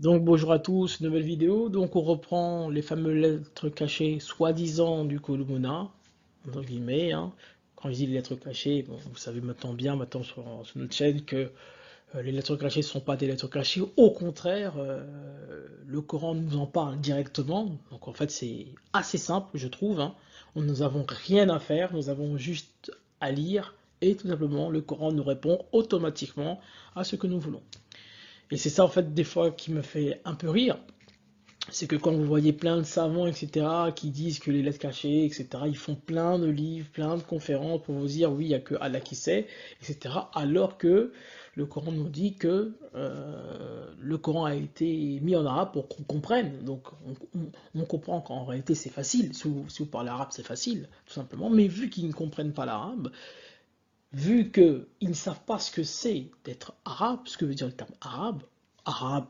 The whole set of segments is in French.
Donc bonjour à tous, nouvelle vidéo. Donc on reprend les fameuses lettres cachées soi-disant du Kolumuna, entre guillemets, hein. Quand je dis les lettres cachées, bon, vous savez maintenant bien maintenant sur notre chaîne que les lettres cachées ne sont pas des lettres cachées. Au contraire, le Coran nous en parle directement. Donc en fait c'est assez simple je trouve, hein. Nous n'avons rien à faire, nous avons juste à lire et tout simplement le Coran nous répond automatiquement à ce que nous voulons. Et c'est ça en fait des fois qui me fait un peu rire, c'est que quand vous voyez plein de savants, etc., qui disent que les lettres cachées, etc., ils font plein de livres, plein de conférences pour vous dire oui, il n'y a que Allah qui sait, etc., alors que le Coran nous dit que le Coran a été mis en arabe pour qu'on comprenne. Donc on comprend qu'en réalité c'est facile, si vous parlez arabe c'est facile, tout simplement, mais vu qu'ils ne comprennent pas l'arabe, vu qu'ils ne savent pas ce que c'est d'être arabe, ce que veut dire le terme arabe,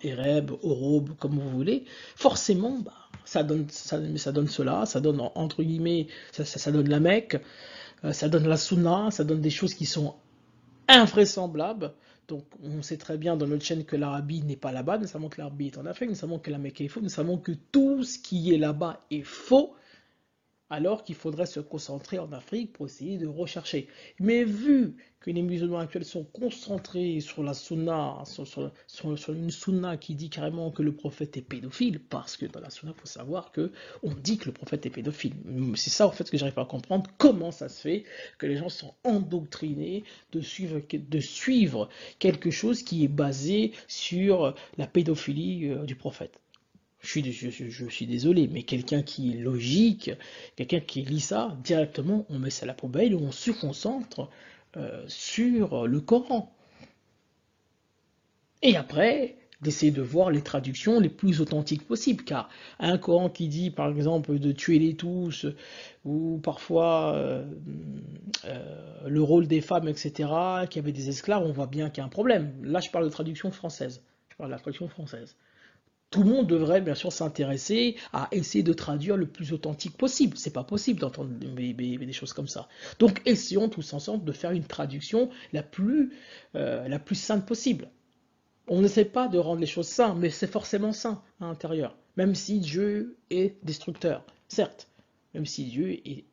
éreb, orobe, comme vous voulez, forcément, bah, ça donne cela, ça donne entre guillemets, ça donne la Mecque, ça donne la Sunna, ça donne des choses qui sont invraisemblables. Donc on sait très bien dans notre chaîne que l'Arabie n'est pas là-bas, nous savons que l'Arabie est en Afrique, nous savons que la Mecque est faux, nous savons que tout ce qui est là-bas est faux, alors qu'il faudrait se concentrer en Afrique pour essayer de rechercher. Mais vu que les musulmans actuels sont concentrés sur la sunna, sur une sunna qui dit carrément que le prophète est pédophile, parce que dans la sunna, il faut savoir que on dit que le prophète est pédophile. C'est ça en fait que j'arrive pas à comprendre, comment ça se fait que les gens sont endoctrinés de suivre quelque chose qui est basé sur la pédophilie du prophète. Je suis désolé, mais quelqu'un qui est logique, quelqu'un qui lit ça, directement, on met ça à la poubelle et on se concentre sur le Coran. Et après, d'essayer de voir les traductions les plus authentiques possibles, car un Coran qui dit, par exemple, de tuer les tous, ou parfois le rôle des femmes, etc., qu'il y avait des esclaves, on voit bien qu'il y a un problème. Là, je parle de traduction française. Je parle de la traduction française. Tout le monde devrait bien sûr s'intéresser à essayer de traduire le plus authentique possible. C'est pas possible d'entendre des choses comme ça. Donc essayons tous ensemble de faire une traduction la plus sainte possible. On n'essaie pas de rendre les choses saintes, mais c'est forcément saint à l'intérieur. Même si Dieu est destructeur, certes. Même si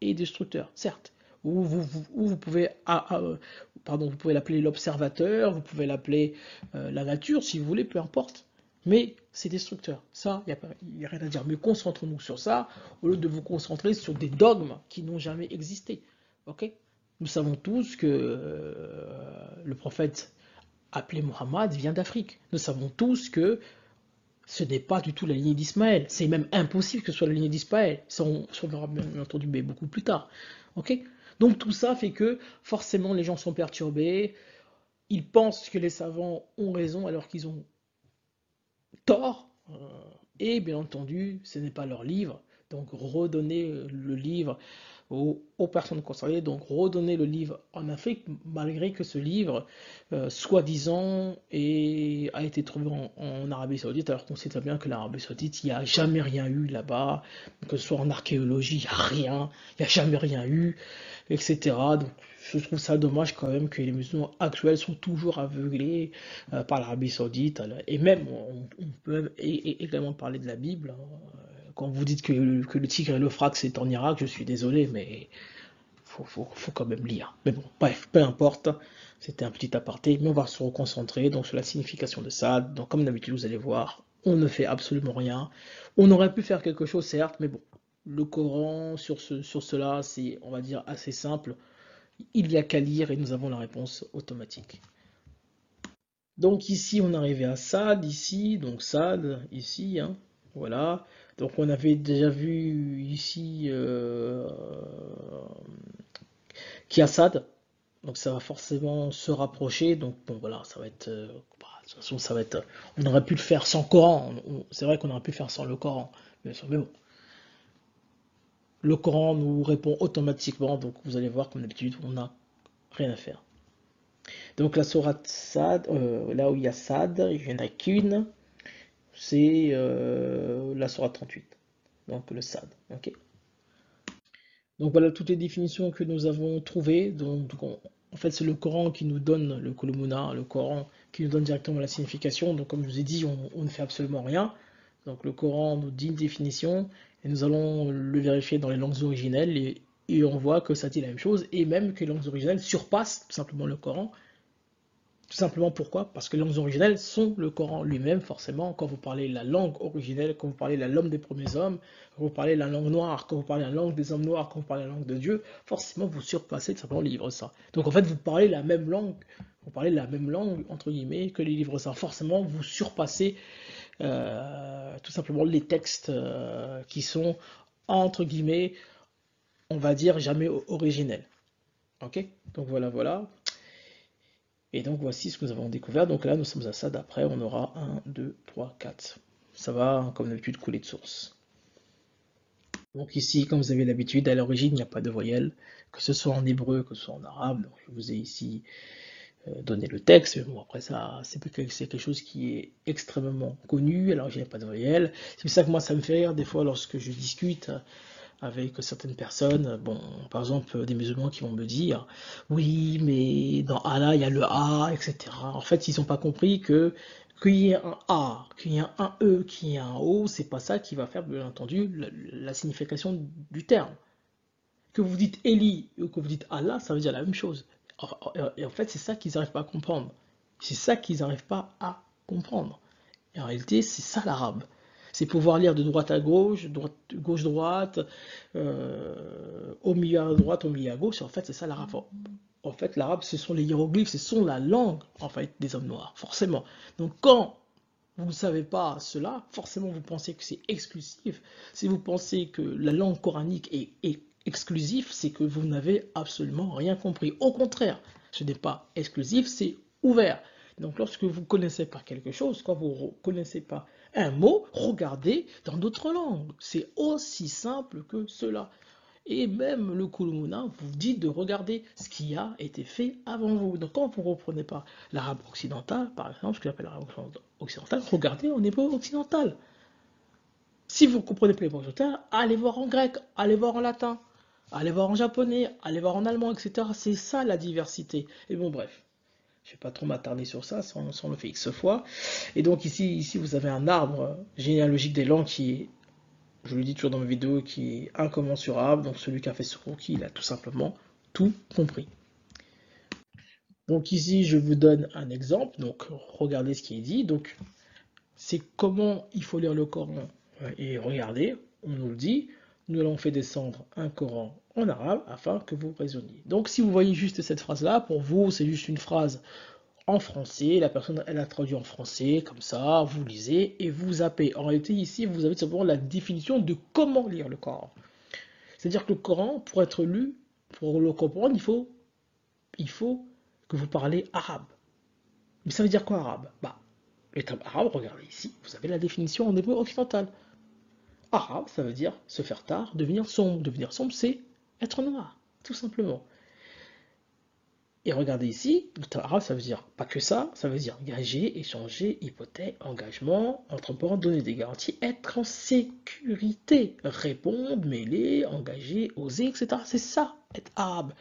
est destructeur, certes. Ou vous pouvez, pardon, vous pouvez l'appeler l'observateur, vous pouvez l'appeler la nature, si vous voulez, peu importe. Mais c'est destructeur. Ça, il n'y a rien à dire. Mais concentrons-nous sur ça, au lieu de vous concentrer sur des dogmes qui n'ont jamais existé. Ok? Nous savons tous que le prophète appelé Muhammad vient d'Afrique. Nous savons tous que ce n'est pas du tout la lignée d'Ismaël. C'est même impossible que ce soit la lignée d'Ismaël. Ça, on verra bien entendu, mais beaucoup plus tard. Ok? Donc tout ça fait que forcément les gens sont perturbés. Ils pensent que les savants ont raison alors qu'ils ont tort. Et bien entendu, ce n'est pas leur livre. Donc redonner le livre aux personnes concernées, donc redonner le livre en Afrique, malgré que ce livre, soi-disant, a été trouvé en Arabie Saoudite, alors qu'on sait très bien que l'Arabie Saoudite, il n'y a jamais rien eu là-bas, que ce soit en archéologie, il n'y a rien, il n'y a jamais rien eu, etc. Donc je trouve ça dommage quand même que les musulmans actuels sont toujours aveuglés par l'Arabie Saoudite, et même, on peut même également parler de la Bible, hein. Quand vous dites que le Tigre et l'Euphrate c'est en Irak, je suis désolé, mais faut quand même lire. Mais bon, bref, peu importe. C'était un petit aparté, mais on va se reconcentrer donc sur la signification de ça. Donc comme d'habitude, vous allez voir, on ne fait absolument rien. On aurait pu faire quelque chose, certes, mais bon, le Coran sur cela, c'est, on va dire, assez simple. Il n'y a qu'à lire et nous avons la réponse automatique. Donc ici, on est arrivé à Sad, ici, donc Sad, ici, hein, voilà. Donc on avait déjà vu ici Kiassad, donc ça va forcément se rapprocher, donc bon voilà, ça va être, bah, de toute façon ça va être, on aurait pu le faire sans Coran, c'est vrai qu'on aurait pu faire sans le Coran, bien sûr, mais bon, le Coran nous répond automatiquement, donc vous allez voir comme d'habitude, on n'a rien à faire. Donc la sourate Sad, là où il y a Sad, il n'y en a qu'une, c'est la sourate 38, donc le Sad, ok. Donc voilà toutes les définitions que nous avons trouvées. Donc En fait, c'est le Coran qui nous donne le Kulumuna, le Coran qui nous donne directement la signification. Donc, comme je vous ai dit, on ne fait absolument rien. Donc, le Coran nous dit une définition et nous allons le vérifier dans les langues originelles et on voit que ça dit la même chose et même que les langues originelles surpassent tout simplement le Coran. Tout simplement pourquoi? Parce que les langues originelles sont le Coran lui-même, forcément. Quand vous parlez la langue originelle, quand vous parlez la langue des premiers hommes, quand vous parlez la langue noire, quand vous parlez la langue des hommes noirs, quand vous parlez la langue de Dieu, forcément vous surpassez tout simplement les livres saints. Donc en fait, vous parlez la même langue, entre guillemets, que les livres saints. Forcément, vous surpassez tout simplement les textes qui sont, entre guillemets, on va dire, jamais originels. Ok? Donc voilà, voilà. Et donc voici ce que nous avons découvert. Donc là, nous sommes à ça. D'après, on aura 1, 2, 3, 4. Ça va, comme d'habitude, couler de source. Donc ici, comme vous avez l'habitude, à l'origine, il n'y a pas de voyelle, que ce soit en hébreu, que ce soit en arabe. Donc je vous ai ici donné le texte. Mais bon, après ça, c'est quelque chose qui est extrêmement connu. Alors il n'y a pas de voyelle. C'est pour ça que moi, ça me fait rire des fois lorsque je discute avec certaines personnes, bon, par exemple des musulmans qui vont me dire oui, mais dans Allah il y a le A, etc. En fait, ils n'ont pas compris que qu'il y ait un A, qu'il y ait un E, qu'il y ait un O, c'est pas ça qui va faire, bien entendu, la signification du terme. Que vous dites Eli ou que vous dites Allah, ça veut dire la même chose. Et en fait, c'est ça qu'ils n'arrivent pas à comprendre. C'est ça qu'ils n'arrivent pas à comprendre. Et en réalité, c'est ça l'arabe. C'est pouvoir lire de droite à gauche, gauche-droite, au milieu à droite, au milieu à gauche. En fait, c'est ça l'arabe. En fait, l'arabe, ce sont les hiéroglyphes, ce sont la langue, en fait, des hommes noirs, forcément. Donc, quand vous ne savez pas cela, forcément, vous pensez que c'est exclusif. Si vous pensez que la langue coranique est exclusive, c'est que vous n'avez absolument rien compris. Au contraire, ce n'est pas exclusif, c'est ouvert. Donc lorsque vous ne connaissez pas quelque chose, quand vous ne connaissez pas un mot, regardez dans d'autres langues. C'est aussi simple que cela. Et même le Kulumuna vous dit de regarder ce qui a été fait avant vous. Donc quand vous ne reprenez pas l'arabe occidental, par exemple, ce que j'appelle l'arabe occidental, regardez en hébreu occidental. Si vous ne comprenez pas l'hébreu occidental, allez voir en grec, allez voir en latin, allez voir en japonais, allez voir en allemand, etc. C'est ça la diversité. Et bon, bref. Je ne vais pas trop m'attarder sur ça, ça on le fait X fois. Et donc ici, vous avez un arbre généalogique des langues qui est, je le dis toujours dans mes vidéos, qui est incommensurable. Donc celui qui a fait ce rookie, il a tout simplement tout compris. Donc ici, je vous donne un exemple. Donc regardez ce qui est dit. Donc c'est comment il faut lire le Coran. Et regardez, on nous le dit. Nous allons faire descendre un Coran en arabe afin que vous raisonniez. Donc si vous voyez juste cette phrase-là, pour vous, c'est juste une phrase en français, la personne elle a traduit en français, comme ça, vous lisez et vous zappez. En réalité, ici, vous avez simplement la définition de comment lire le Coran. C'est-à-dire que le Coran, pour être lu, pour le comprendre, il faut que vous parlez arabe. Mais ça veut dire quoi arabe? Bah, le terme arabe, regardez ici, vous avez la définition en hébreu occidental. Arabe, ça veut dire se faire tard, devenir sombre. Devenir sombre, c'est être noir, tout simplement. Et regardez ici, le terme arabe, ça veut dire pas que ça, ça veut dire engager, échanger, hypothèque, engagement, entreprendre, donner des garanties, être en sécurité, répondre, mêler, engager, oser, etc. C'est ça, être arabe.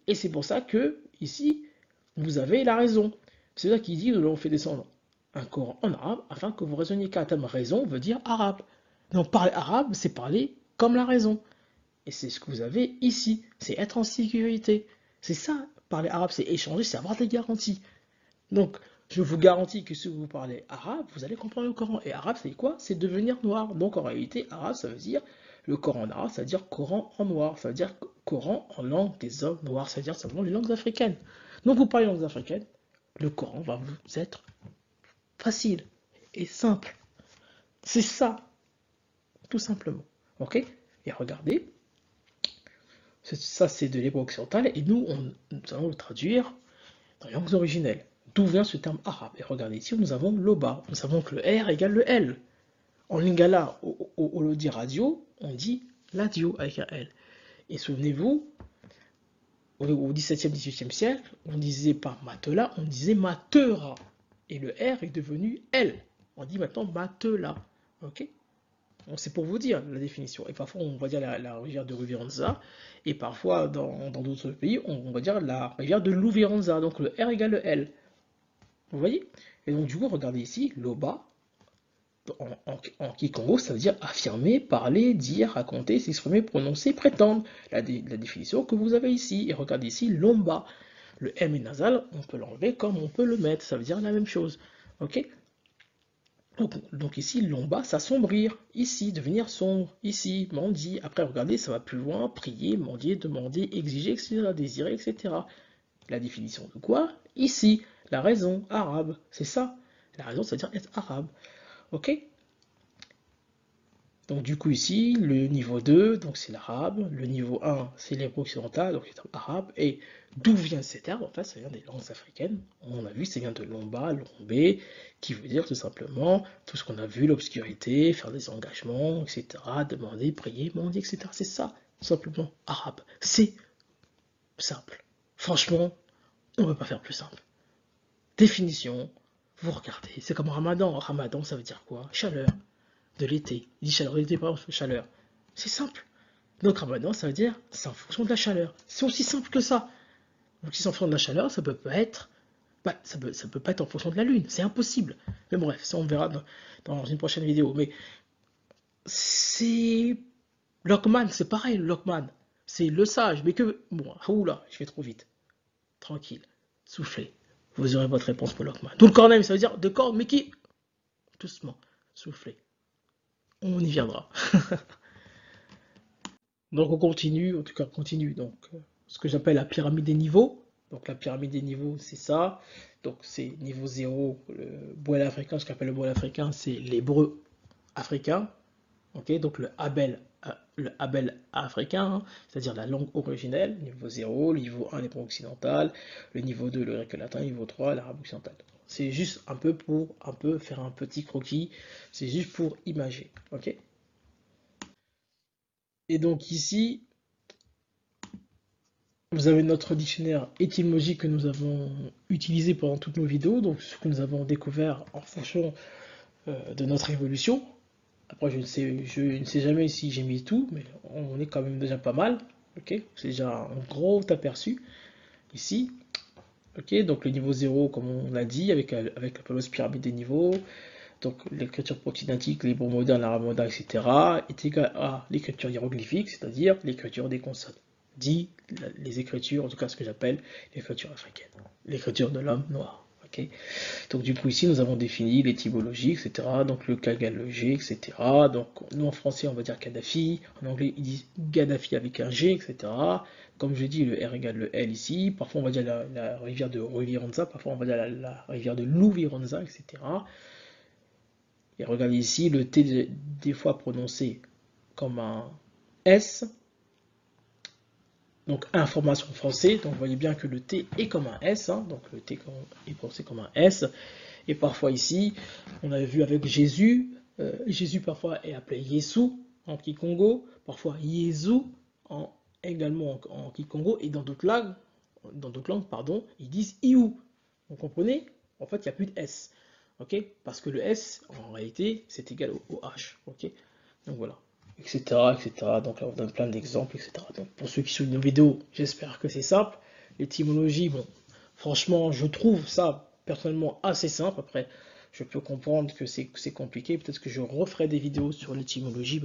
Et c'est pour ça que, ici, vous avez la raison. C'est ça qui dit, nous l'avons fait descendre un Coran en arabe afin que vous raisonniez. Car le terme raison veut dire arabe. Donc parler arabe, c'est parler comme la raison. Et c'est ce que vous avez ici, c'est être en sécurité. C'est ça, parler arabe, c'est échanger, c'est avoir des garanties. Donc, je vous garantis que si vous parlez arabe, vous allez comprendre le Coran. Et arabe, c'est quoi? C'est devenir noir. Donc, en réalité, arabe, ça veut dire, le Coran en arabe, ça veut dire Coran en noir. Ça veut dire Coran en langue des hommes noirs. Ça veut dire simplement les langues africaines. Donc, vous parlez langues africaines, le Coran va vous être facile et simple. C'est ça, tout simplement. Ok? Et regardez, ça, c'est de l'hébreu occidental, et nous allons le traduire dans les langues originelles. D'où vient ce terme arabe? Et regardez ici, nous avons l'oba. Nous savons que le R égale le L. En lingala, au Lodi radio, on dit l'adio avec un L. Et souvenez-vous, au XVIIe, XVIIIe siècle, on disait pas matelas, on disait matera. Et le R est devenu L. On dit maintenant matelas. Ok? Donc c'est pour vous dire la définition. Et parfois on va dire la rivière de Ruviranza, et parfois dans d'autres pays on va dire la rivière de Louviranza. Donc le R égale le L. Vous voyez? Et donc du coup regardez ici, Loba, en Kikongo, ça veut dire affirmer, parler, dire, raconter, s'exprimer, prononcer, prétendre. La définition que vous avez ici. Et regardez ici, Lomba. Le M est nasal, on peut l'enlever comme on peut le mettre. Ça veut dire la même chose. Ok? Donc ici, Lomba, s'assombrir. Ici, devenir sombre. Ici, mendier. Après, regardez, ça va plus loin. Prier, mendier, demander, exiger, etc. Désirer, etc. La définition de quoi? Ici, la raison, arabe. C'est ça. La raison, ça veut dire être arabe. Ok? Donc du coup ici, le niveau 2, donc c'est l'arabe, le niveau 1, c'est l'hébreu occidental, donc c'est l'arabe, et d'où vient ces termes? En fait, ça vient des langues africaines, on a vu, ça vient de lomba, lombé, qui veut dire tout simplement tout ce qu'on a vu, l'obscurité, faire des engagements, etc., demander, prier, mendier, etc. C'est ça, tout simplement, arabe. C'est simple. Franchement, on ne peut pas faire plus simple. Définition, vous regardez, c'est comme Ramadan. Ramadan, ça veut dire quoi? Chaleur de l'été. Il dit chaleur de l'été, pas chaleur. C'est simple. Donc Ramadan, ça veut dire c'est en fonction de la chaleur. C'est aussi simple que ça. Donc si c'est en fonction de la chaleur, ça peut pas être, ça peut pas être en fonction de la lune. C'est impossible. Mais bref, ça on verra dans une prochaine vidéo. Mais c'est Lockman, c'est pareil, Lockman. C'est le sage, mais que bon, oula, je vais trop vite. Tranquille, soufflez. Vous aurez votre réponse pour Lockman. Tout le cornem, ça veut dire de corps, mais qui doucement, soufflez. On y viendra. Donc on continue, en tout cas on continue. Donc ce que j'appelle la pyramide des niveaux. Donc la pyramide des niveaux, c'est ça. Donc c'est niveau 0, le boel africain, ce qu'on appelle le boel africain, c'est l'hébreu africain. Ok, donc le Abel africain, hein, c'est-à-dire la langue originelle, niveau 0, le niveau 1, l'hébreu occidental, le niveau 2, le grec latin, le niveau 3, l'arabe occidental. C'est juste un peu pour faire un petit croquis, c'est juste pour imager. Ok. Et donc ici, vous avez notre dictionnaire étymologique que nous avons utilisé pendant toutes nos vidéos, donc ce que nous avons découvert en fonction de notre évolution. Après, je ne sais jamais si j'ai mis tout, mais on est quand même déjà pas mal. Ok, c'est déjà un gros aperçu ici. Ok, donc le niveau 0, comme on l'a dit, avec la fameuse pyramide des niveaux, donc l'écriture proxydentique, l'hébreu moderne, l'arabe moderne, etc., est égal à l'écriture hiéroglyphique, c'est-à-dire l'écriture des consonnes. Dit les écritures, en tout cas ce que j'appelle l'écriture africaine, l'écriture de l'homme noir. Okay. Donc du coup ici nous avons défini l'étymologie, etc. Donc le kagalogé, etc. Donc nous en français on va dire Kadhafi, en anglais ils disent Gaddafi avec un G, etc. Comme je dis, le R égale le L ici. Parfois on va dire la rivière de Ruviranza, parfois on va dire la rivière de Louviranza, etc. Et regardez ici, le T des fois prononcé comme un S. Donc information français, donc vous voyez bien que le T est comme un S, hein, donc le T est prononcé comme un S. Et parfois ici, on avait vu avec Jésus, Jésus parfois est appelé Yesu en Kikongo, parfois Yesu également en Kikongo, et dans d'autres langues, pardon, ils disent Iou. Vous comprenez? En fait, il n'y a plus de S. Ok? Parce que le S, en réalité, c'est égal au H. Ok? Donc voilà. Etc. etc. Donc là, on donne plein d'exemples, etc. Donc pour ceux qui suivent nos vidéos, j'espère que c'est simple. L'étymologie, bon, franchement, je trouve ça personnellement assez simple. Après, je peux comprendre que c'est compliqué. Peut-être que je referai des vidéos sur l'étymologie.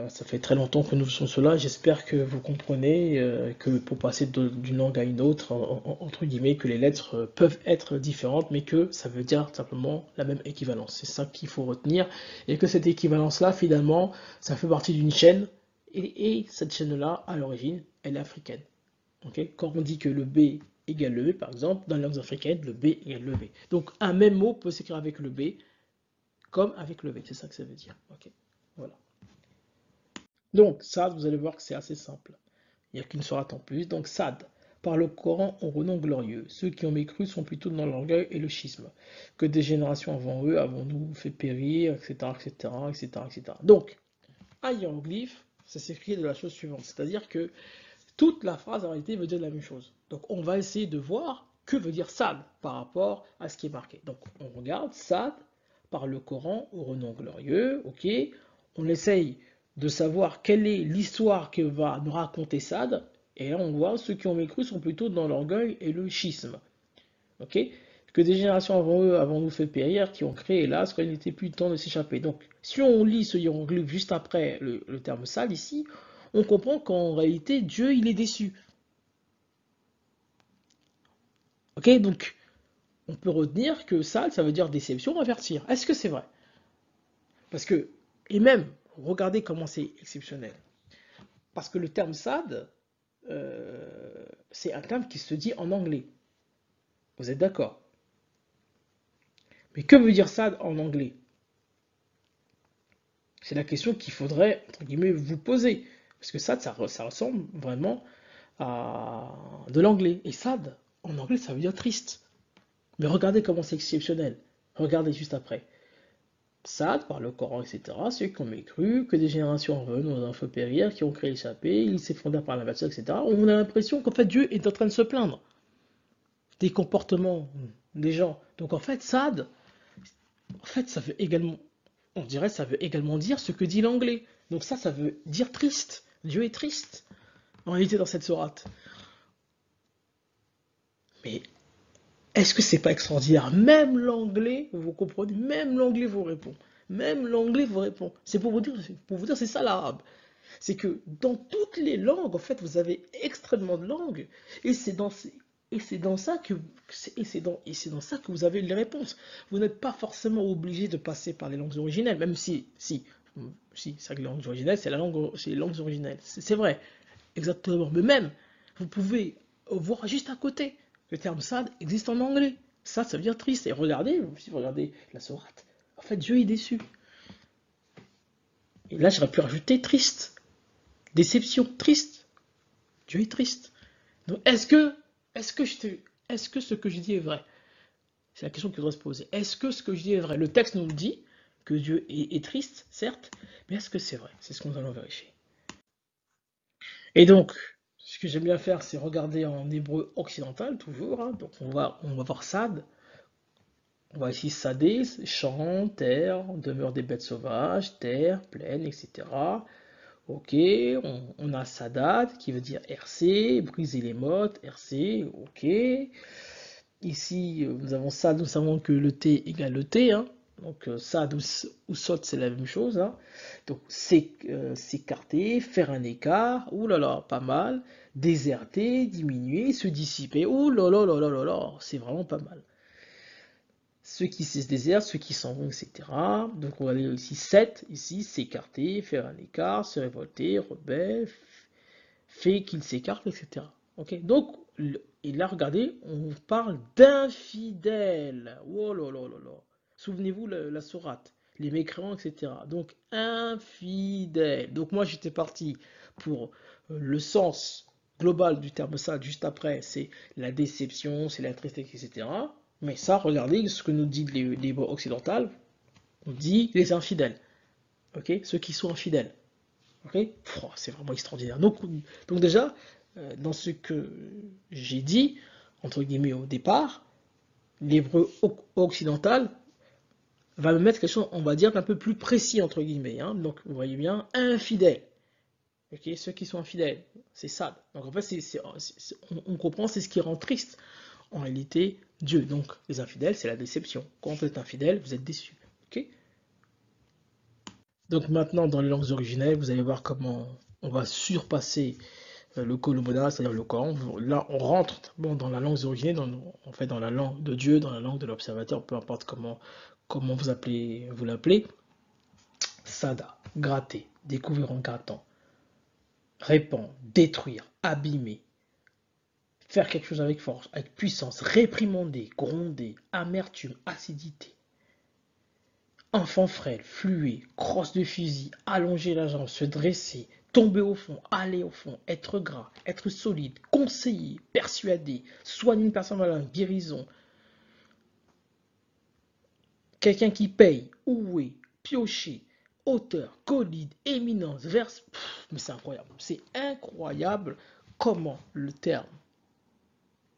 Ça fait très longtemps que nous faisons cela. J'espère que vous comprenez que pour passer d'une langue à une autre, entre guillemets, que les lettres peuvent être différentes, mais que ça veut dire simplement la même équivalence. C'est ça qu'il faut retenir. Et que cette équivalence-là, finalement, ça fait partie d'une chaîne. Et cette chaîne-là, à l'origine, elle est africaine. Okay, quand on dit que le B égale le B, par exemple, dans les langues africaines, le B égale le B. Donc un même mot peut s'écrire avec le B comme avec le B. C'est ça que ça veut dire. Okay, voilà. Donc, Sad, vous allez voir que c'est assez simple. Il n'y a qu'une sourate en plus. Donc, Sad, par le Coran au renom glorieux. Ceux qui ont mécru sont plutôt dans l'orgueil et le schisme. Que des générations avant eux avons-nous fait périr, etc., etc., etc., etc. Donc, un hiéroglyphe, ça s'écrit de la chose suivante. C'est-à-dire que toute la phrase en réalité veut dire la même chose. Donc, on va essayer de voir que veut dire Sad par rapport à ce qui est marqué. Donc, on regarde Sad par le Coran au renom glorieux, ok, on essaye de savoir quelle est l'histoire que va nous raconter Sade, et là on voit ceux qui ont mécru sont plutôt dans l'orgueil et le schisme, ok, que des générations avant eux, avant nous fait périr, qui ont créé hélas quand il n'était plus temps de s'échapper. Donc si on lit ce hiéroglyphe juste après le terme Sade ici, on comprend qu'en réalité Dieu il est déçu. Ok, donc on peut retenir que Sade ça veut dire déception, avertir. Est-ce que c'est vrai? Parce que, et même, regardez comment c'est exceptionnel. Parce que le terme SAD, c'est un terme qui se dit en anglais. Vous êtes d'accord? Mais que veut dire SAD en anglais? C'est la question qu'il faudrait, entre guillemets, vous poser. Parce que SAD, ça ressemble vraiment à de l'anglais. Et SAD, en anglais, ça veut dire triste. Mais regardez comment c'est exceptionnel. Regardez juste après. Sade, par le Coran, etc., ceux qui ont mécru, que des générations revenues dans un feu périr, qui ont créé l'échappée, ils s'effondrent par la nature, etc. On a l'impression qu'en fait Dieu est en train de se plaindre des comportements des gens. Donc en fait, Sade, en fait, ça veut également, on dirait, ça veut également dire ce que dit l'anglais. Donc ça veut dire triste. Dieu est triste, en réalité, dans cette sourate. Mais est-ce que c'est pas extraordinaire? Même l'anglais, vous comprenez, même l'anglais vous répond. Même l'anglais vous répond. C'est pour vous dire, c'est ça l'arabe. C'est que dans toutes les langues, en fait, vous avez extrêmement de langues, et c'est dans, et c'est dans ça que et c'est dans ça que vous avez les réponses. Vous n'êtes pas forcément obligé de passer par les langues originelles, même si, c'est vrai que les langues originelles, c'est les langues originelles, c'est vrai, exactement. Mais même, vous pouvez voir juste à côté, le terme sad existe en anglais. Ça veut dire triste. Et regardez, si vous regardez la sourate, en fait, Dieu est déçu. Et là, j'aurais pu rajouter triste. Déception, triste. Dieu est triste. Donc, est-ce que ce que je dis est vrai? C'est la question qu'il faudrait se poser. Est-ce que ce que je dis est vrai? Le texte nous le dit, que Dieu est triste, certes, mais est-ce que c'est vrai? C'est ce que nous allons vérifier. Et donc, ce que j'aime bien faire, c'est regarder en hébreu occidental, toujours, hein. Donc, on va voir Sad. On va ici Sadé, champ, terre, demeure des bêtes sauvages, terre, plaine, etc. Ok, on a Sadat qui veut dire RC, briser les mottes, RC, ok. Ici, nous avons Sad, nous savons que le T égale le T, hein. Donc Sad ou Sot, c'est la même chose, hein. Donc s'écarter, faire un écart, ouh là là, pas mal. Déserter, diminuer, se dissiper, ouh là là là là là là, c'est vraiment pas mal. Ceux qui se désertent, ceux qui s'en vont, etc. Donc on va aller ici 7, ici s'écarter, faire un écart, se révolter, rebelle, fait qu'il s'écarte, etc. Ok, donc, et là regardez, on parle d'infidèles. Oh là là là là. Souvenez-vous la sourate, les mécréants, etc. Donc infidèles. Donc moi j'étais parti pour le sens global du terme ça, juste après, c'est la déception, c'est la tristesse, etc. Mais ça, regardez ce que nous dit les livres occidentaux, on dit les infidèles, ok, ceux qui sont infidèles, ok, c'est vraiment extraordinaire. Donc déjà, dans ce que j'ai dit, entre guillemets au départ, l'hébreu occidental va me mettre quelque chose, on va dire, d'un peu plus précis, entre guillemets, hein. Donc vous voyez bien, infidèles, ok, ceux qui sont infidèles, c'est ça. Donc en fait, on comprend, c'est ce qui rend triste en réalité Dieu. Donc les infidèles, c'est la déception. Quand vous êtes infidèle, vous êtes déçu. Ok. Donc maintenant, dans les langues originelles, vous allez voir comment on va surpasser le Kolomoda, c'est-à-dire le Coran. Là, on rentre bon, dans la langue originelle, en fait dans la langue de Dieu, dans la langue de l'observateur, peu importe comment vous l'appelez. Sada, gratter, découvrir en grattant, répandre, détruire, abîmer, faire quelque chose avec force, avec puissance, réprimander, gronder, amertume, acidité. Enfant frêle, fluet, crosse de fusil, allonger la jambe, se dresser, tomber au fond, aller au fond, être gras, être solide, conseiller, persuader, soigner une personne malade, guérison, quelqu'un qui paye, oué, piocher, hauteur, colline, éminence, verse. Mais c'est incroyable comment le terme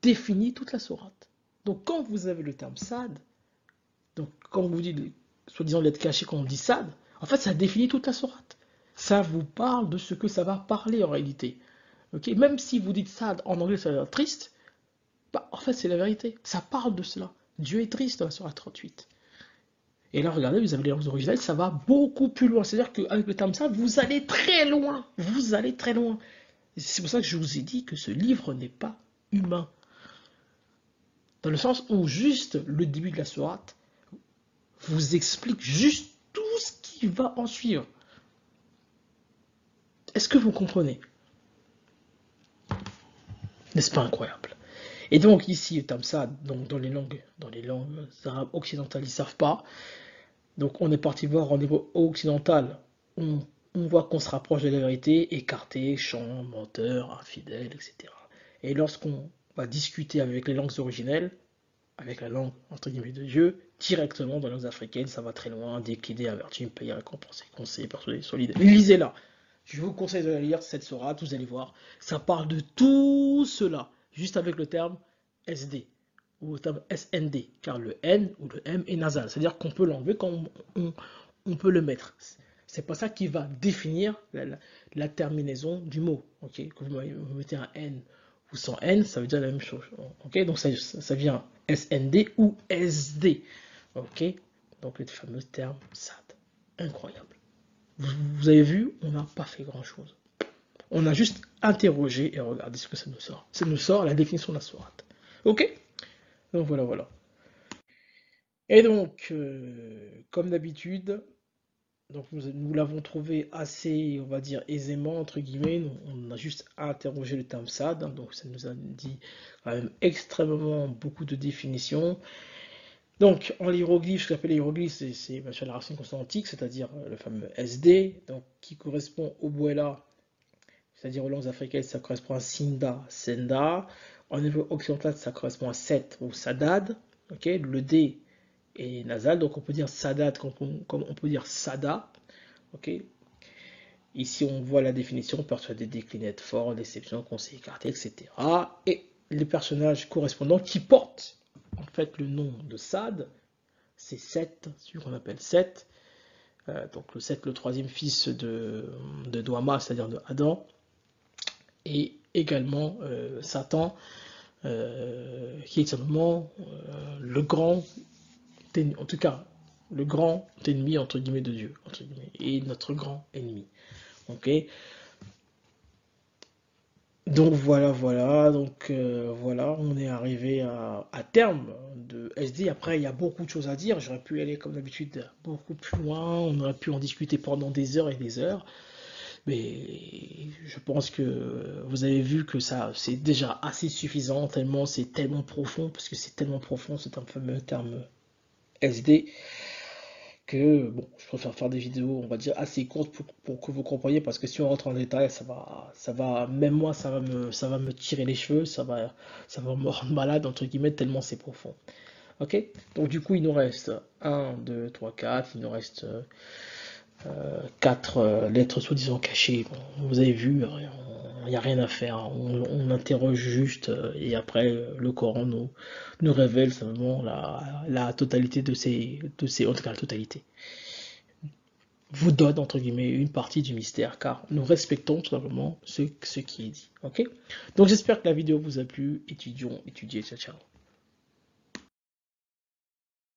définit toute la sourate. Donc quand vous avez le terme sad, donc quand vous dites soi-disant lettres cachées quand on dit sad, en fait, ça définit toute la sourate. Ça vous parle de ce que ça va parler en réalité. Okay, même si vous dites sad en anglais, ça veut dire triste, bah, en fait, c'est la vérité. Ça parle de cela. Dieu est triste dans la sourate 38. Et là, regardez, vous avez les langues originales, ça va beaucoup plus loin. C'est-à-dire qu'avec le terme sad, vous allez très loin. Vous allez très loin. C'est pour ça que je vous ai dit que ce livre n'est pas humain. Dans le sens où juste le début de la sourate vous explique juste tout ce qui va en suivre. Est-ce que vous comprenez? N'est-ce pas incroyable? Et donc ici, comme ça, donc dans les langues arabes occidentales, ils ne savent pas. Donc on est parti voir au niveau occidental, on voit qu'on se rapproche de la vérité, écarté, chant, menteur, infidèle, etc. Et lorsqu'on va discuter avec les langues originelles, avec la langue entre guillemets de Dieu, directement dans les langues africaines, ça va très loin, décliner, avertir, payer, récompenser, conseiller, persuader, solide. Lisez-la. Je vous conseille de la lire, cette sourate, vous allez voir. Ça parle de tout cela, juste avec le terme SD, ou le terme SND, car le N ou le M est nasal. C'est-à-dire qu'on peut l'enlever quand on peut le mettre. C'est pas ça qui va définir la terminaison du mot. Okay, que vous mettez un N ou sans N, ça veut dire la même chose. Okay, donc ça vient SND ou SD. Okay, donc le fameux terme SAD. Incroyable. Vous avez vu, on n'a pas fait grand-chose. On a juste interrogé et regardé ce que ça nous sort. Ça nous sort la définition de la sourate. Ok? Donc voilà. Et donc, comme d'habitude, donc nous l'avons trouvé assez, on va dire, aisément, entre guillemets. On a juste interrogé le terme sad, hein, donc ça nous a dit quand même extrêmement beaucoup de définitions. Donc, en hiéroglyphe, ce qu'on appelle hiéroglyphe, c'est la racine consonantique, c'est-à-dire le fameux SD, donc, qui correspond au Bouela, c'est-à-dire aux langues africaines, ça correspond à Sinda, Senda. Au niveau occidental, ça correspond à Set ou Sadad. Okay, le D est nasal, donc on peut dire Sadad comme on peut dire Sada. Okay. Ici, on voit la définition, persuadé, déclinette, fort, déception, conseil écarté, etc. Et les personnages correspondants qui portent en fait le nom de Sad, c'est Seth, celui qu'on appelle Seth. Donc le Seth, le troisième fils de Douama, c'est-à-dire de Adam. Et également Satan, qui est simplement le grand, en tout cas, le grand ennemi, entre guillemets, de Dieu, entre guillemets, et notre grand ennemi. Ok. Donc voilà, donc voilà, on est arrivé à terme de SD. Après, il y a beaucoup de choses à dire. J'aurais pu aller, comme d'habitude, beaucoup plus loin. On aurait pu en discuter pendant des heures et des heures. Mais je pense que vous avez vu que ça, c'est déjà assez suffisant, tellement c'est tellement profond, parce que c'est tellement profond, c'est un fameux terme SD, que bon, je préfère faire des vidéos, on va dire, assez courtes pour que vous compreniez, parce que si on rentre en détail, même moi, ça va me tirer les cheveux, ça va me rendre malade, entre guillemets, tellement c'est profond. Ok? Donc du coup, il nous reste 1, 2, 3, 4, il nous reste 4 lettres soi-disant cachées. Bon, vous avez vu, il n'y a rien à faire. On interroge juste et après le Coran nous révèle simplement la totalité de ces, en tout cas la totalité. Vous donne entre guillemets une partie du mystère car nous respectons tout simplement ce qui est dit. Ok? Donc j'espère que la vidéo vous a plu. Étudions, étudiez, ciao ciao.